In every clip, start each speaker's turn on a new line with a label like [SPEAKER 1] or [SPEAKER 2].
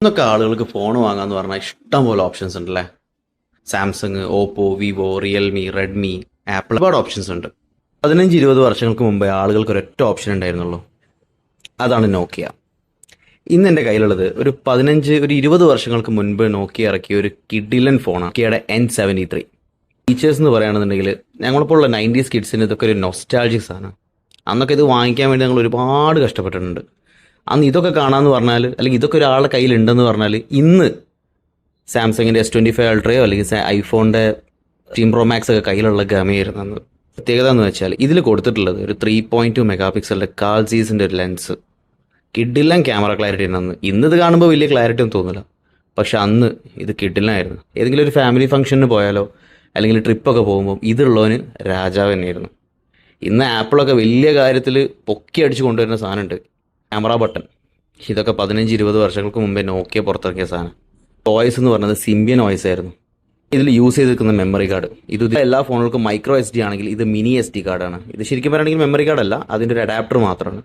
[SPEAKER 1] ഇന്നൊക്കെ ആളുകൾക്ക് ഫോൺ വാങ്ങാന്ന് പറഞ്ഞാൽ ഇഷ്ടം പോലെ ഓപ്ഷൻസ് ഉണ്ടല്ലേ. Samsung, Oppo, Vivo, Realme, Redmi, apple, ഒരുപാട് ഓപ്ഷൻസ് ഉണ്ട്. 15-20 വർഷങ്ങൾക്ക് മുമ്പേ ആളുകൾക്ക് ഒരൊറ്റ ഓപ്ഷൻ ഉണ്ടായിരുന്നുള്ളൂ, അതാണ് നോക്കിയ. ഇന്ന് എൻ്റെ കയ്യിലുള്ളത് ഒരു 20 വർഷങ്ങൾക്ക് മുൻപ് നോക്കിയ ഇറക്കിയ ഒരു കിഡിലൻ ഫോണാണ്, നോക്കിയയുടെ N73. ഫീച്ചേഴ്സ് എന്ന് പറയുകയാണെന്നുണ്ടെങ്കിൽ ഞങ്ങളിപ്പോൾ ഉള്ള 90s കിഡ്സിന് ഇതൊക്കെ ഒരു നൊസ്റ്റാൾജിക്സ് ആണ്. അന്നൊക്കെ ഇത് വാങ്ങിക്കാൻ വേണ്ടി ഞങ്ങൾ ഒരുപാട് കഷ്ടപ്പെട്ടിട്ടുണ്ട്. അന്ന് ഇതൊക്കെ കാണാമെന്ന് പറഞ്ഞാൽ, അല്ലെങ്കിൽ ഇതൊക്കെ ഒരാളുടെ കയ്യിലുണ്ടെന്ന് പറഞ്ഞാൽ, ഇന്ന് സാംസങ്ങിൻ്റെ S25 അൾട്രയോ അല്ലെങ്കിൽ ഐഫോണിൻ്റെ 15 Pro Max ഒക്കെ കയ്യിലുള്ള ഗമയായിരുന്നു അന്ന്. പ്രത്യേകത എന്ന് വെച്ചാൽ ഇതിൽ കൊടുത്തിട്ടുള്ളത് ഒരു 3.2 മെഗാ പിക്സലിൻ്റെ കാൾസീസിൻ്റെ ഒരു ലെൻസ്. കിഡിലൻ ക്യാമറ ക്ലാരിറ്റി ഉണ്ട് അന്ന്. ഇന്നത് കാണുമ്പോൾ വലിയ ക്ലാരിറ്റി ഒന്നും തോന്നില്ല, പക്ഷെ അന്ന് ഇത് കിഡിലായിരുന്നു. ഏതെങ്കിലും ഒരു ഫാമിലി ഫംഗ്ഷന് പോയാലോ അല്ലെങ്കിൽ ട്രിപ്പൊക്കെ പോകുമ്പോൾ ഇതുള്ളവന് രാജാവ് തന്നെയായിരുന്നു. ഇന്ന് ആപ്പിളൊക്കെ വലിയ കാര്യത്തിൽ പൊക്കി അടിച്ച് കൊണ്ടുവരുന്ന സാധനമുണ്ട്, ക്യാമറ ബട്ടൺ. ഇതൊക്കെ 15-20 വർഷങ്ങൾക്ക് മുമ്പേ നോക്കിയ പുറത്തിറക്കിയ സാധനം. OS എന്ന് പറയുന്നത് സിംബിയൻ OS ആയിരുന്നു. ഇതിൽ യൂസ് ചെയ്തിരിക്കുന്ന മെമ്മറി കാർഡ്, ഇത് എല്ലാ ഫോണുകൾക്കും മൈക്രോ SD ആണെങ്കിൽ ഇത് മിനി SD കാർഡാണ്. ഇത് ശരിക്കും പറയുകയാണെങ്കിൽ മെമ്മറി കാർഡല്ല, അതിൻ്റെ ഒരു അഡാപ്റ്റർ മാത്രമാണ്.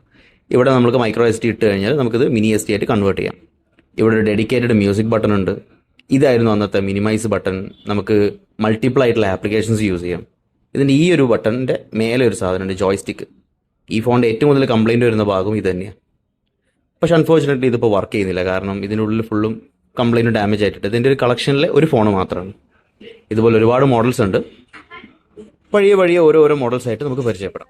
[SPEAKER 1] ഇവിടെ നമുക്ക് മൈക്രോ SD ഇട്ട് കഴിഞ്ഞാൽ നമുക്കിത് മിനി SD ആയിട്ട് കൺവേർട്ട് ചെയ്യാം. ഇവിടെ ഒരു ഡെഡിക്കേറ്റഡ് മ്യൂസിക് ബട്ടൺ ഉണ്ട്. ഇതായിരുന്നു അന്നത്തെ മിനിമൈസ് ബട്ടൺ. നമുക്ക് മൾട്ടിപ്പിൾ ആയിട്ടുള്ള ആപ്ലിക്കേഷൻസ് യൂസ് ചെയ്യാം. ഇതിൻ്റെ ഈ ഒരു ബട്ടണിൻ്റെ മേലെ ഒരു സാധനമുണ്ട്, ജോയ്സ്റ്റിക്ക്. ഈ ഫോണിൻ്റെ ഏറ്റവും കൂടുതൽ കംപ്ലയിൻറ്റ് വരുന്ന ഭാഗം ഇത് തന്നെയാണ്. പക്ഷേ അൺഫോർച്ചുനേറ്റ്ലി ഇതിപ്പോൾ വർക്ക് ചെയ്യുന്നില്ല, കാരണം ഇതിനുള്ളിൽ ഫുള്ളും കംപ്ലയിൻറ്റ് ഡാമേജ് ആയിട്ടിട്ട് ഇതിൻ്റെ ഒരു കളക്ഷനിലെ ഒരു ഫോൺ മാത്രമാണ്. ഇതുപോലെ ഒരുപാട് മോഡൽസ് ഉണ്ട്. വഴിയെ ഓരോരോ മോഡൽസ് ആയിട്ട് നമുക്ക് പരിചയപ്പെടാം.